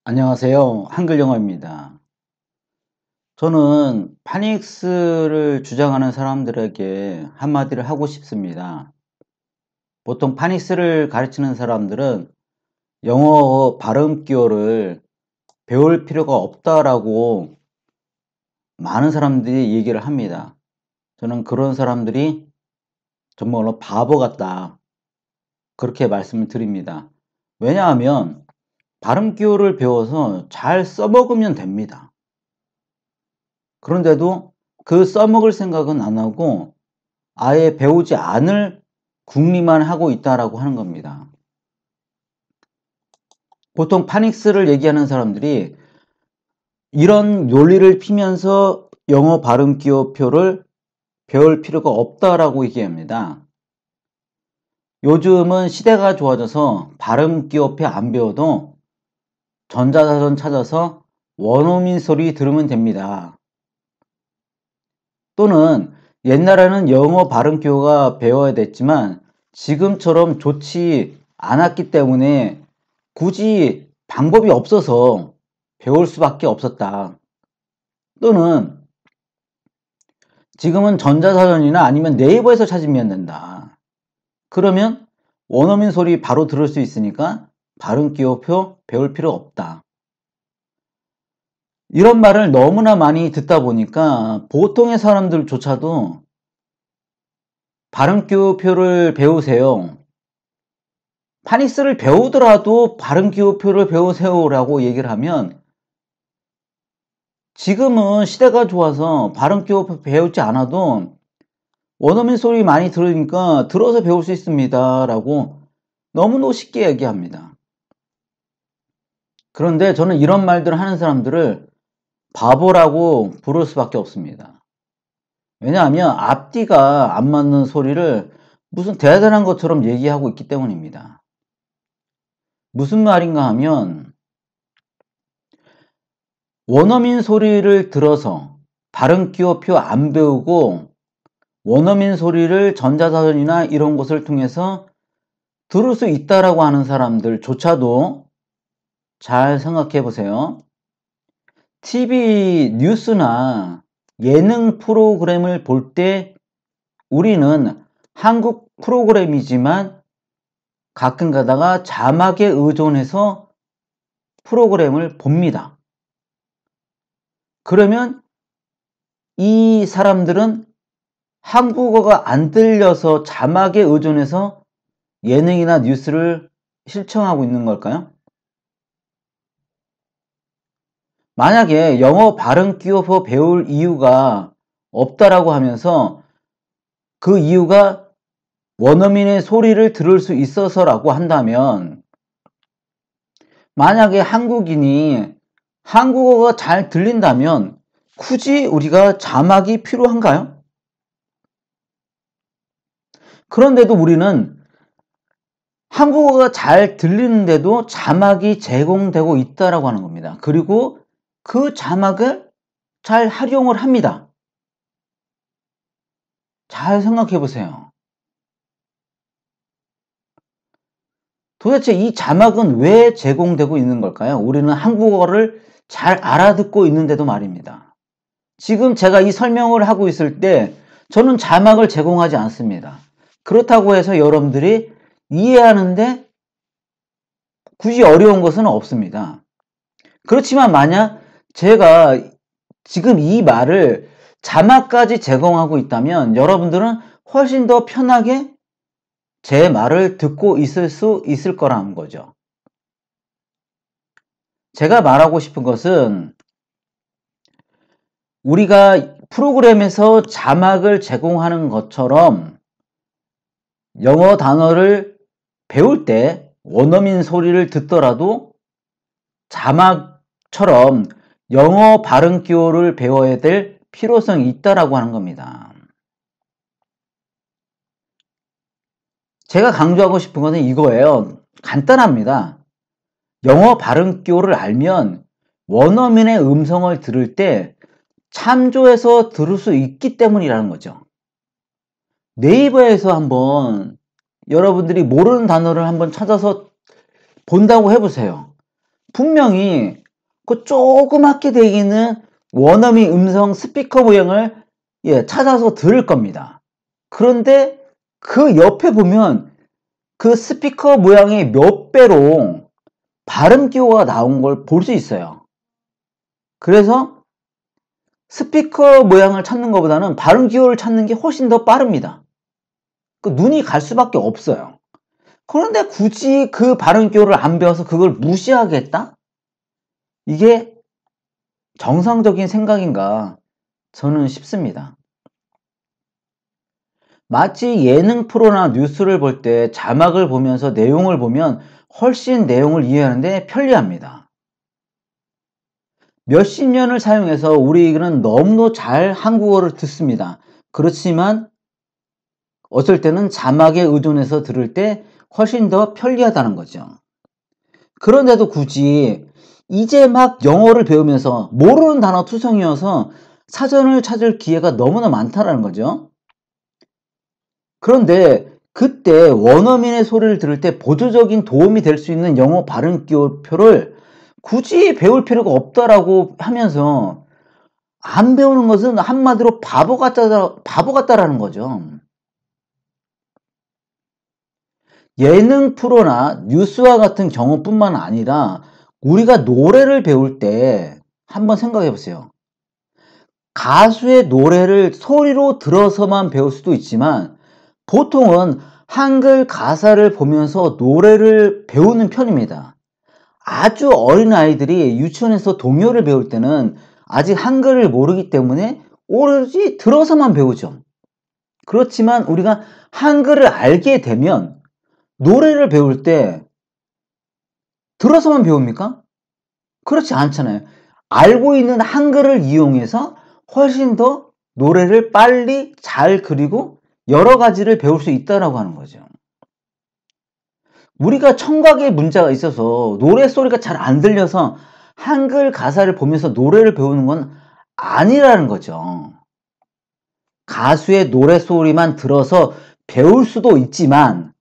안녕하세요. 한글 영어입니다. 저는 파닉스를 주장하는 사람들에게 한마디를 하고 싶습니다. 보통 파닉스를 가르치는 사람들은 영어 발음 기호를 배울 필요가 없다라고 많은 사람들이 얘기를 합니다. 저는 그런 사람들이 정말로 바보 같다. 그렇게 말씀을 드립니다. 왜냐하면 발음 기호를 배워서 잘 써먹으면 됩니다. 그런데도 그 써먹을 생각은 안 하고 아예 배우지 않을 궁리만 하고 있다라고 하는 겁니다. 보통 파닉스를 얘기하는 사람들이 이런 논리를 피면서 영어 발음 기호표를 배울 필요가 없다라고 얘기합니다. 요즘은 시대가 좋아져서 발음 기호표 안 배워도 전자사전 찾아서 원어민 소리 들으면 됩니다. 또는 옛날에는 영어 발음 기호가 배워야 됐지만 지금처럼 좋지 않았기 때문에 굳이 방법이 없어서 배울 수밖에 없었다. 또는 지금은 전자사전이나 아니면 네이버에서 찾으면 된다. 그러면 원어민 소리 바로 들을 수 있으니까 발음 기호표 배울 필요 없다. 이런 말을 너무나 많이 듣다 보니까 보통의 사람들조차도 발음 기호표를 배우세요. 파닉스를 배우더라도 발음 기호표를 배우세요라고 얘기를 하면 지금은 시대가 좋아서 발음 기호표 배우지 않아도 원어민 소리 많이 들으니까 들어서 배울 수 있습니다 라고 너무너무 쉽게 얘기합니다. 그런데 저는 이런 말들을 하는 사람들을 바보라고 부를 수밖에 없습니다. 왜냐하면 앞뒤가 안 맞는 소리를 무슨 대단한 것처럼 얘기하고 있기 때문입니다. 무슨 말인가 하면 원어민 소리를 들어서 발음 기호표 안 배우고 원어민 소리를 전자사전이나 이런 것을 통해서 들을 수 있다라고 하는 사람들조차도 잘 생각해 보세요. TV 뉴스나 예능 프로그램을 볼 때 우리는 한국 프로그램이지만 가끔 가다가 자막에 의존해서 프로그램을 봅니다. 그러면 이 사람들은 한국어가 안 들려서 자막에 의존해서 예능이나 뉴스를 시청하고 있는 걸까요? 만약에 영어 발음 기호표 배울 이유가 없다라고 하면서 그 이유가 원어민의 소리를 들을 수 있어서라고 한다면 만약에 한국인이 한국어가 잘 들린다면 굳이 우리가 자막이 필요한가요? 그런데도 우리는 한국어가 잘 들리는데도 자막이 제공되고 있다라고 하는 겁니다. 그리고 그 자막을 잘 활용을 합니다. 잘 생각해 보세요. 도대체 이 자막은 왜 제공되고 있는 걸까요? 우리는 한국어를 잘 알아듣고 있는데도 말입니다. 지금 제가 이 설명을 하고 있을 때 저는 자막을 제공하지 않습니다. 그렇다고 해서 여러분들이 이해하는데 굳이 어려운 것은 없습니다. 그렇지만 만약 제가 지금 이 말을 자막까지 제공하고 있다면 여러분들은 훨씬 더 편하게 제 말을 듣고 있을 수 있을 거라는 거죠. 제가 말하고 싶은 것은 우리가 프로그램에서 자막을 제공하는 것처럼 영어 단어를 배울 때 원어민 소리를 듣더라도 자막처럼 영어 발음 기호를 배워야 될 필요성이 있다라고 하는 겁니다. 제가 강조하고 싶은 것은 이거예요. 간단합니다. 영어 발음 기호를 알면 원어민의 음성을 들을 때 참조해서 들을 수 있기 때문이라는 거죠. 네이버에서 한번 여러분들이 모르는 단어를 한번 찾아서 본다고 해보세요. 분명히 그 조그맣게 되어 있는 원어민 음성 스피커 모양을 찾아서 들을 겁니다. 그런데 그 옆에 보면 그 스피커 모양의 몇 배로 발음 기호가 나온 걸 볼 수 있어요. 그래서 스피커 모양을 찾는 것보다는 발음 기호를 찾는 게 훨씬 더 빠릅니다. 그 눈이 갈 수밖에 없어요. 그런데 굳이 그 발음 기호를 안 배워서 그걸 무시하겠다? 이게 정상적인 생각인가 저는 싶습니다. 마치 예능 프로나 뉴스를 볼 때 자막을 보면서 내용을 보면 훨씬 내용을 이해하는데 편리합니다. 몇십 년을 사용해서 우리는 너무도 잘 한국어를 듣습니다. 그렇지만 어쩔 때는 자막에 의존해서 들을 때 훨씬 더 편리하다는 거죠. 그런데도 굳이 이제 막 영어를 배우면서 모르는 단어 투성이어서 사전을 찾을 기회가 너무나 많다는 거죠. 그런데 그때 원어민의 소리를 들을 때 보조적인 도움이 될 수 있는 영어 발음 기호표를 굳이 배울 필요가 없다라고 하면서 안 배우는 것은 한마디로 바보 같다라는 거죠. 예능 프로나 뉴스와 같은 경우뿐만 아니라 우리가 노래를 배울 때 한번 생각해 보세요. 가수의 노래를 소리로 들어서만 배울 수도 있지만 보통은 한글 가사를 보면서 노래를 배우는 편입니다. 아주 어린 아이들이 유치원에서童謡를 배울 때는 아직 한글을 모르기 때문에 오로지 들어서만 배우죠. 그렇지만 우리가 한글을 알게 되면 노래를 배울 때 들어서만 배웁니까? 그렇지 않잖아요. 알고 있는 한글을 이용해서 훨씬 더 노래를 빨리 잘 그리고 여러 가지를 배울 수 있다라고 하는 거죠. 우리가 청각에 문제가 있어서 노래 소리가 잘 안 들려서 한글 가사를 보면서 노래를 배우는 건 아니라는 거죠. 가수의 노래 소리만 들어서 배울 수도 있지만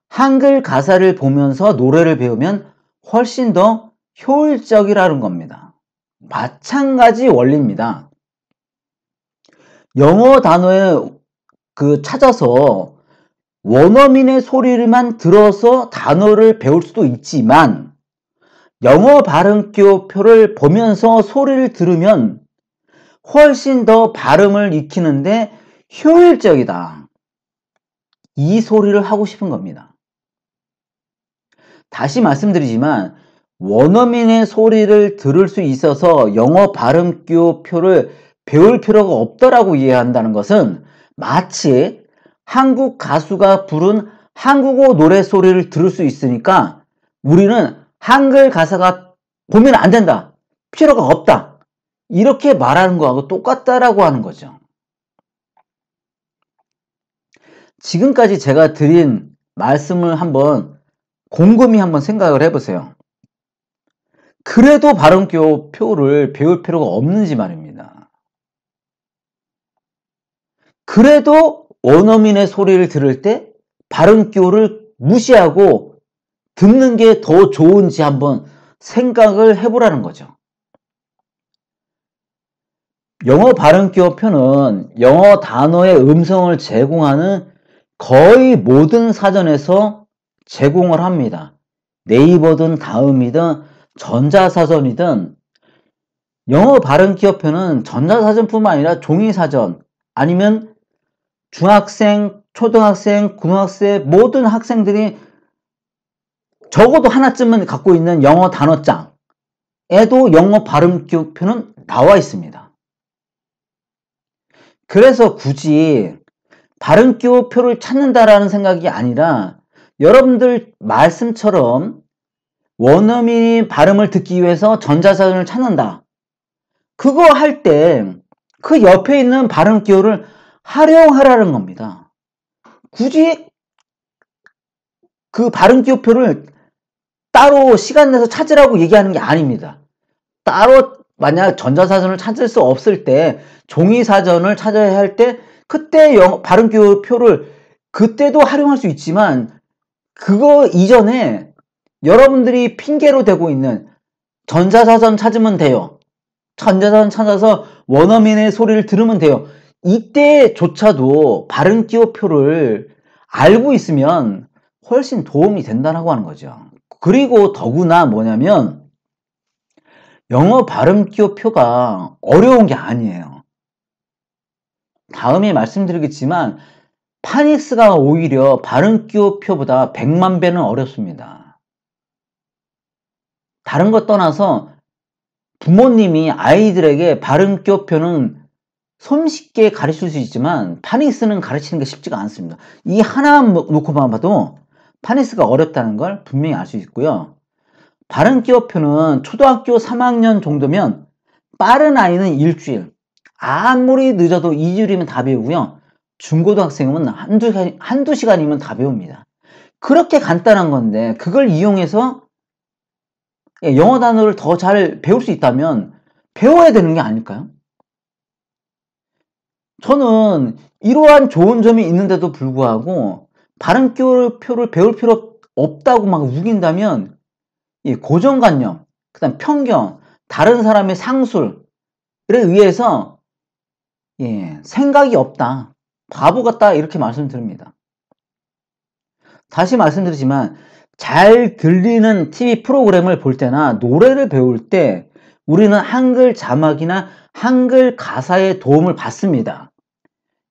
한글 가사를 보면서 노래를 배우면 훨씬 더 효율적이라는 겁니다. 마찬가지 원리입니다. 영어 단어에 찾아서 원어민의 소리만 들어서 단어를 배울 수도 있지만 영어 발음기호표를 보면서 소리를 들으면 훨씬 더 발음을 익히는데 효율적이다. 이 소리를 하고 싶은 겁니다. 다시 말씀드리지만 원어민의 소리를 들을 수 있어서 영어 발음기호표를 배울 필요가 없다라고 이해한다는 것은 마치 한국 가수가 부른 한국어 노래 소리를 들을 수 있으니까 우리는 한글 가사가 보면 안 된다. 필요가 없다. 이렇게 말하는 거하고 똑같다라고 하는 거죠. 지금까지 제가 드린 말씀을 한번 곰곰이 한번 생각을 해보세요. 그래도 발음표를 배울 필요가 없는지 말입니다. 그래도 원어민의 소리를 들을 때 발음기호를 무시하고 듣는 게 더 좋은지 한번 생각을 해보라는 거죠. 영어 발음기호표는 영어 단어의 음성을 제공하는 거의 모든 사전에서 제공을 합니다. 네이버든 다음이든 전자사전이든 영어 발음기호표는 전자사전뿐만 아니라 종이사전 아니면 중학생, 초등학생, 고등학생 모든 학생들이 적어도 하나쯤은 갖고 있는 영어 단어장에도 영어 발음기호표는 나와 있습니다. 그래서 굳이 발음기호표를 찾는다라는 생각이 아니라 여러분들 말씀처럼 원어민이 발음을 듣기 위해서 전자사전을 찾는다. 그거 할 때 그 옆에 있는 발음기호를 활용하라는 겁니다. 굳이 그 발음기호표를 따로 시간 내서 찾으라고 얘기하는 게 아닙니다. 따로 만약 전자사전을 찾을 수 없을 때 종이사전을 찾아야 할 때 그때 발음기호표를 그때도 활용할 수 있지만 그거 이전에 여러분들이 핑계로 대고 있는 전자사전 찾으면 돼요. 전자사전 찾아서 원어민의 소리를 들으면 돼요. 이때조차도 발음 기호표를 알고 있으면 훨씬 도움이 된다고 하는 거죠. 그리고 더구나 뭐냐면 영어 발음 기호표가 어려운 게 아니에요. 다음에 말씀드리겠지만 파닉스가 오히려 발음 기호표보다 100만 배는 어렵습니다. 다른 것 떠나서 부모님이 아이들에게 발음 기호표는 손쉽게 가르칠 수 있지만 파닉스는 가르치는 게 쉽지가 않습니다. 이 하나 놓고만 봐도 파닉스가 어렵다는 걸 분명히 알 수 있고요. 발음 기호표는 초등학교 3학년 정도면 빠른 아이는 일주일, 아무리 늦어도 2주일이면 다 배우고요. 중고등학생은 한두 시간이면 다 배웁니다. 그렇게 간단한 건데 그걸 이용해서 영어 단어를 더 잘 배울 수 있다면 배워야 되는 게 아닐까요? 저는 이러한 좋은 점이 있는데도 불구하고 발음 기호표를 배울 필요 없다고 막 우긴다면 이 고정관념, 그다음 편견, 다른 사람의 상술에 의해서 생각이 없다, 바보 같다 이렇게 말씀드립니다. 다시 말씀드리지만 잘 들리는 TV 프로그램을 볼 때나 노래를 배울 때 우리는 한글 자막이나 한글 가사의 도움을 받습니다.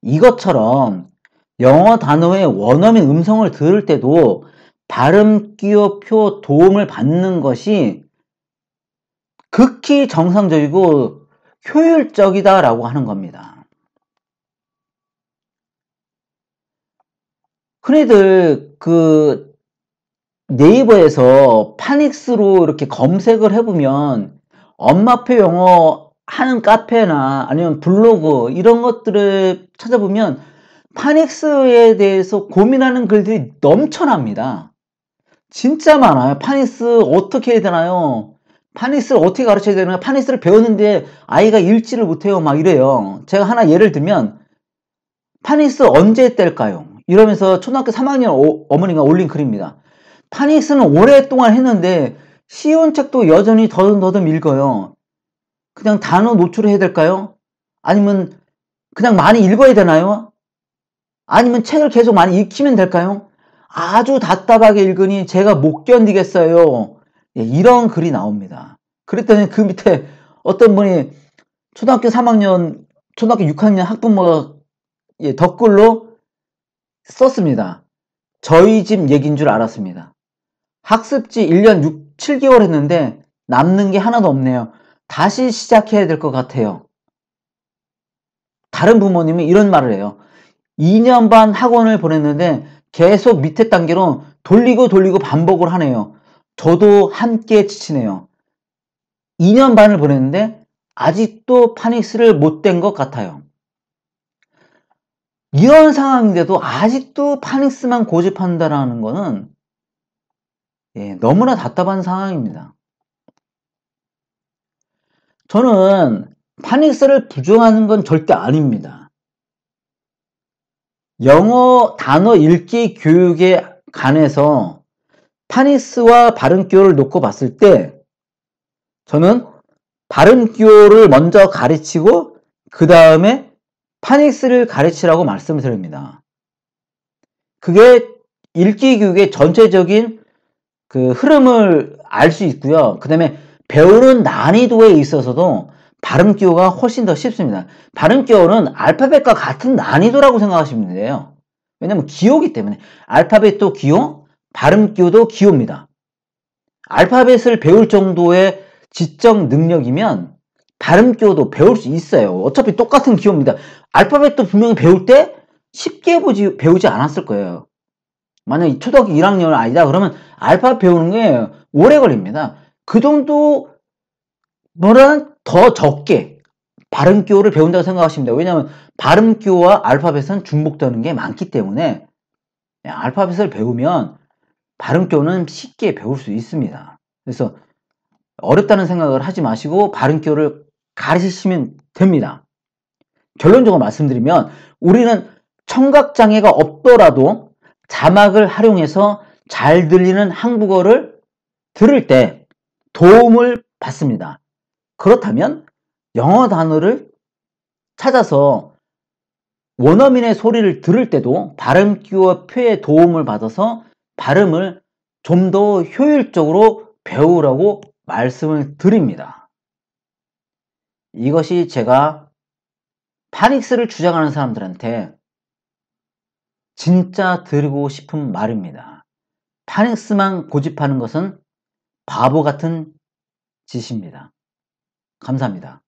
이것처럼 영어 단어의 원어민 음성을 들을 때도 발음 기호표 도움을 받는 것이 극히 정상적이고 효율적이다라고 하는 겁니다. 흔히들 그 네이버에서 파닉스로 이렇게 검색을 해보면 엄마표 영어 하는 카페나 아니면 블로그 이런 것들을 찾아보면 파닉스에 대해서 고민하는 글들이 넘쳐납니다. 진짜 많아요. 파닉스 어떻게 해야 되나요? 파닉스를 어떻게 가르쳐야 되나요? 파닉스를 배웠는데 아이가 읽지를 못해요. 막 이래요. 제가 하나 예를 들면 파닉스 언제 뗄까요? 이러면서 초등학교 3학년 어머니가 올린 글입니다. 파닉스는 오랫동안 했는데 쉬운 책도 여전히 더듬더듬 읽어요. 그냥 단어 노출을 해야 될까요? 아니면 그냥 많이 읽어야 되나요? 아니면 책을 계속 많이 읽히면 될까요? 아주 답답하게 읽으니 제가 못 견디겠어요. 이런 글이 나옵니다. 그랬더니 그 밑에 어떤 분이 초등학교 3학년, 초등학교 6학년 학부모가 덧글로 썼습니다. 저희 집 얘기인 줄 알았습니다. 학습지 1년 7개월 했는데 남는 게 하나도 없네요. 다시 시작해야 될 것 같아요. 다른 부모님은 이런 말을 해요. 2년 반 학원을 보냈는데 계속 밑에 단계로 돌리고 반복을 하네요. 저도 함께 지치네요. 2년 반을 보냈는데 아직도 파닉스를 못 된 것 같아요. 이런 상황인데도 아직도 파닉스만 고집한다라는 거는 너무나 답답한 상황입니다. 저는 파닉스를 부정하는 건 절대 아닙니다. 영어 단어 읽기 교육에 관해서 파닉스와 발음 기호를 놓고 봤을 때 저는 발음 기호를 먼저 가르치고 그 다음에 파닉스를 가르치라고 말씀을 드립니다. 그게 읽기 교육의 전체적인 그 흐름을 알 수 있고요. 그 다음에 배우는 난이도에 있어서도 발음 기호가 훨씬 더 쉽습니다. 발음 기호는 알파벳과 같은 난이도라고 생각하시면 돼요. 왜냐면 기호이기 때문에. 알파벳도 기호, 발음 기호도 기호입니다. 알파벳을 배울 정도의 지적 능력이면 발음 기호도 배울 수 있어요. 어차피 똑같은 기호입니다. 알파벳도 분명히 배울 때 쉽게 배우지 않았을 거예요. 만약에 초등학교 1학년 아니다 그러면 알파벳 배우는 게 오래 걸립니다. 그 정도 뭐라는 더 적게 발음 기호를 배운다고 생각하시면 돼요. 왜냐하면 발음 기호와 알파벳은 중복되는 게 많기 때문에 알파벳을 배우면 발음 기호는 쉽게 배울 수 있습니다. 그래서 어렵다는 생각을 하지 마시고 발음 기호를 가르치시면 됩니다. 결론적으로 말씀드리면 우리는 청각장애가 없더라도 자막을 활용해서 잘 들리는 한국어를 들을 때 도움을 받습니다. 그렇다면 영어 단어를 찾아서 원어민의 소리를 들을 때도 발음 기호와 표의 도움을 받아서 발음을 좀 더 효율적으로 배우라고 말씀을 드립니다. 이것이 제가 파닉스를 주장하는 사람들한테 진짜 드리고 싶은 말입니다. 파닉스만 고집하는 것은 바보 같은 짓입니다. 감사합니다.